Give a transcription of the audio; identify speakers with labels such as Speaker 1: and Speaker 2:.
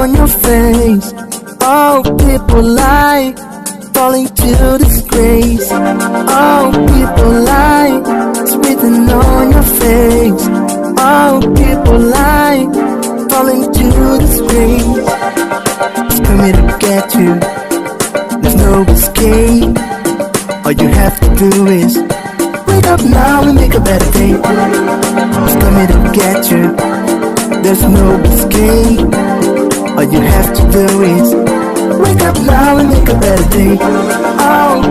Speaker 1: on your face. Oh, people lie, falling to disgrace. Oh, people lie, it's written on your face. Oh, people lie, falling to disgrace. It's coming to get you, there's no escape. All you have to do is wake up now and make a better day. It's coming to get you, there's no escape. All you have to do is wake up now and make a better day. Oh,